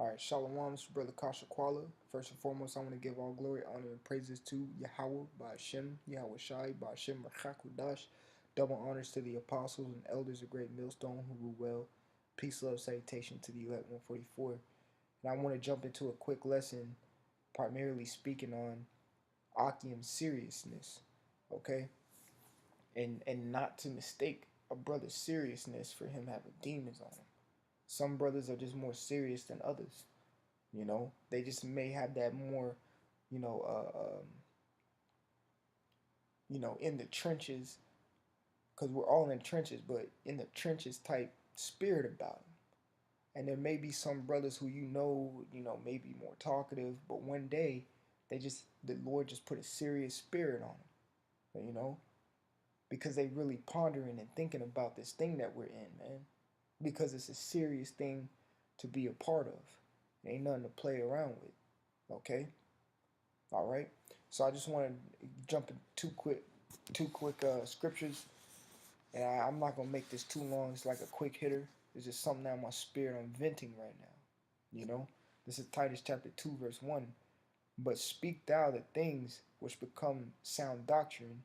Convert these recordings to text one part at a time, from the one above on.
Alright, Shalom, it's your brother Kasha Kwala. First and foremost, I want to give all glory, honor, and praises to Yahweh by Hashem, Yahweh Shai by Hashem Rachakudash. Double honors to the apostles and elders of Great Millstone who rule well. Peace, love, salutation to the elect 144. And I want to jump into a quick lesson, primarily speaking on Ahchyam's seriousness, okay? And not to mistake a brother's seriousness for him having demons on him. Some brothers are just more serious than others. They just may have that more, you know, in the trenches, because we're all in the trenches, but in the trenches type spirit about them. And there may be some brothers who may be more talkative, but one day the Lord just put a serious spirit on them, because they really pondering and thinking about this thing that we're in, man, because it's a serious thing to be a part of. It ain't nothing to play around with. Okay? All right. So I just want to jump in two quick scriptures, and I'm not gonna make this too long. It's like a quick hitter. It's just something out of my spirit I'm venting right now. This is Titus chapter 2 verse 1. But speak thou the things which become sound doctrine,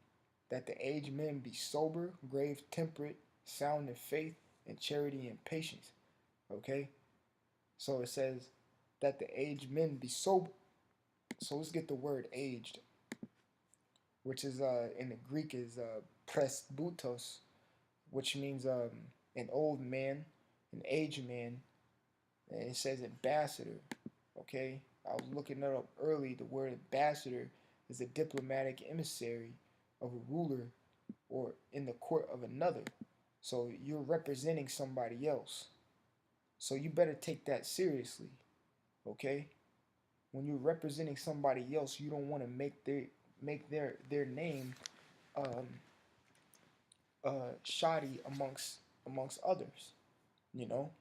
that the aged men be sober, grave, temperate, sound in faith, and charity and patience. Okay? So it says that the aged men be sober. So let's get the word aged, which is in the Greek is presbytos, which means an old man, an aged man, and it says ambassador. Okay, I was looking that up early. The word ambassador is a diplomatic emissary of a ruler or in the court of another. So you're representing somebody else. So you better take that seriously. Okay? When you're representing somebody else, you don't want to make their name um, shoddy amongst others. You know,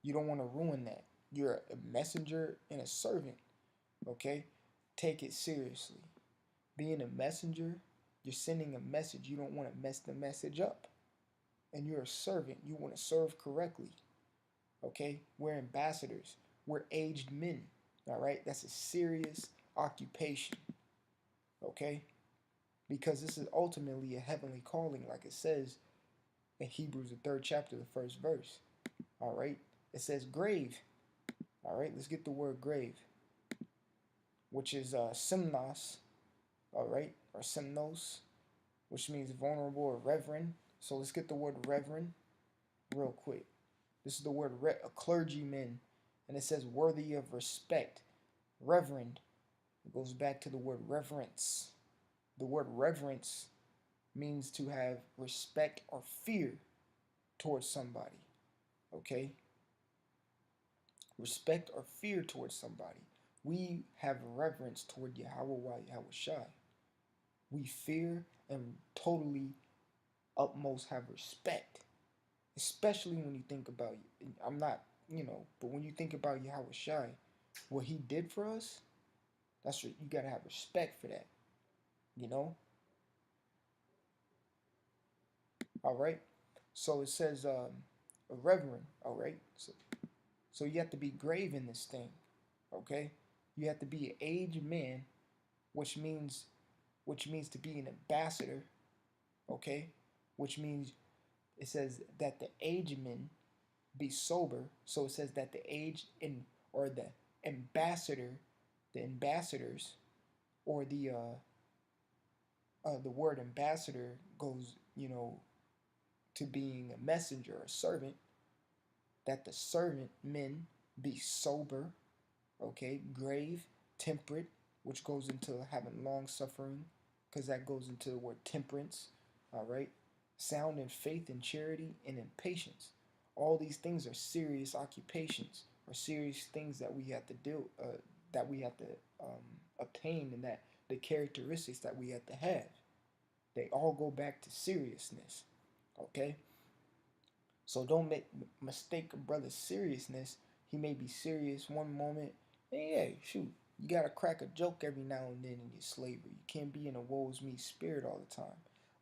you don't want to ruin that. You're a messenger and a servant. Okay, take it seriously. Being a messenger, you're sending a message. You don't want to mess the message up. And you're a servant. You want to serve correctly. Okay, we're ambassadors. We're aged men. All right, that's a serious occupation. Okay, because this is ultimately a heavenly calling, like it says in Hebrews, the 3rd chapter, the 1st verse. All right, it says grave. All right, let's get the word grave, which is simnos. All right, or simnos, which means vulnerable or reverend. So let's get the word reverend real quick. This is the word a clergyman, and it says worthy of respect. Reverend. It goes back to the word reverence. The word reverence means to have respect or fear towards somebody. Okay? Respect or fear towards somebody. We have reverence toward Yahweh Yahweh Shai. We fear and totally utmost have respect. Especially when you think about, I'm not, but when you think about Yahweh Shai, what he did for us, that's what you gotta have respect for that. All right. So it says a reverend. All right. So you have to be grave in this thing. Okay. You have to be an aged man, which means to be an ambassador. Okay. Which means it says that the aged men be sober. So it says that the aged or the ambassador, the ambassadors, or the word ambassador goes, to being a messenger, a servant, that the servant men be sober, okay, grave, temperate, which goes into having long suffering, because that goes into the word temperance, all right, sound in faith and charity and in patience. All these things are serious occupations or serious things that we have to do, that we have to obtain, and that the characteristics that we have to have. They all go back to seriousness. Okay? So don't mistake a brother's seriousness. He may be serious one moment. Hey, shoot, you gotta crack a joke every now and then in your slavery. You can't be in a woe's me spirit all the time.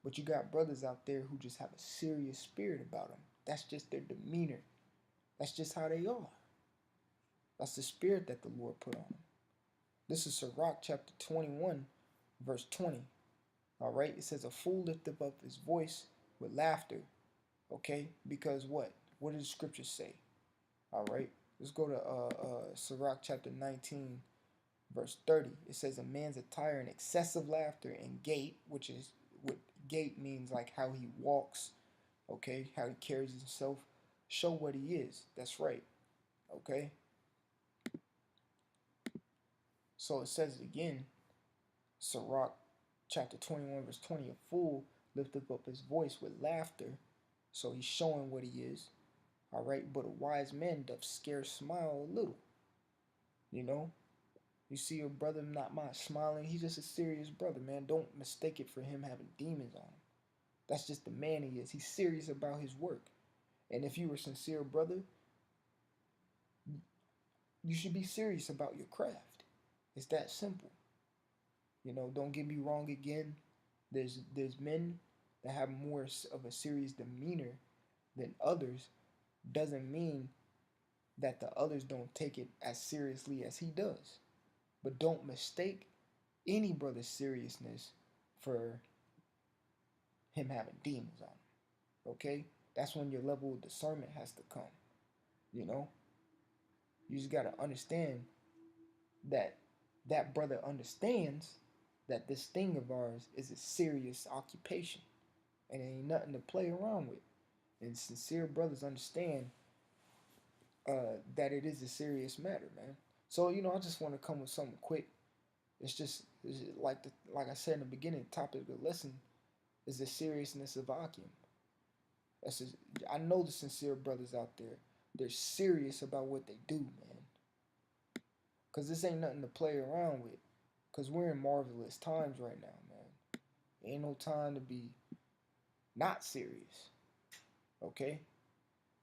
But you got brothers out there who just have a serious spirit about them. That's just their demeanor. That's just how they are. That's the spirit that the Lord put on him. This is Sirach chapter 21, verse 20. All right, it says, a fool lifteth up his voice with laughter. Okay, because what? What does the scripture say? All right, let's go to Sirach chapter 19, verse 30. It says, a man's attire in excessive laughter and gait, which is what gait means, like how he walks, okay, how he carries himself, show what he is. That's right, okay. So it says it again, Sirach chapter 21, verse 20. A fool lifteth up his voice with laughter, so he's showing what he is. All right, but a wise man doth scarce smile a little. You know, you see your brother not smiling, he's just a serious brother, man. Don't mistake it for him having demons on him. That's just the man he is. He's serious about his work. And if you were a sincere brother, you should be serious about your craft. It's that simple. You know, don't get me wrong again. There's men that have more of a serious demeanor than others. Doesn't mean that the others don't take it as seriously as he does. But don't mistake any brother's seriousness for him having demons on him. Okay? That's when your level of discernment has to come. You know? You just gotta understand that that brother understands that this thing of ours is a serious occupation. And it ain't nothing to play around with. And sincere brothers understand that it is a serious matter, man. So, you know, I just want to come with something quick. It's like I said in the beginning, the topic of the lesson is the seriousness of Ahchyam. I know the sincere brothers out there. They're serious about what they do, man. Cause this ain't nothing to play around with. Cause we're in marvelous times right now, man. Ain't no time to be not serious. Okay?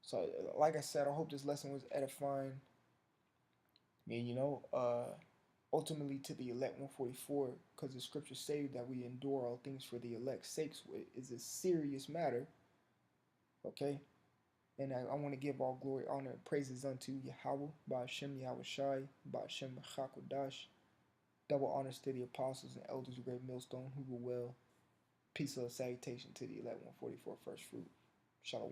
So, like I said, I hope this lesson was edifying. And ultimately to the elect 144, because the scriptures say that we endure all things for the elect's sakes, is a serious matter. Okay? And I want to give all glory, honor, and praises unto Yahweh, Ba'ashem Yahweh Shai, Ba'ashem Chakodash. Double honors to the apostles and elders of Great Millstone who were well. Peace of salutation to the elect 144 first fruit. Shalom.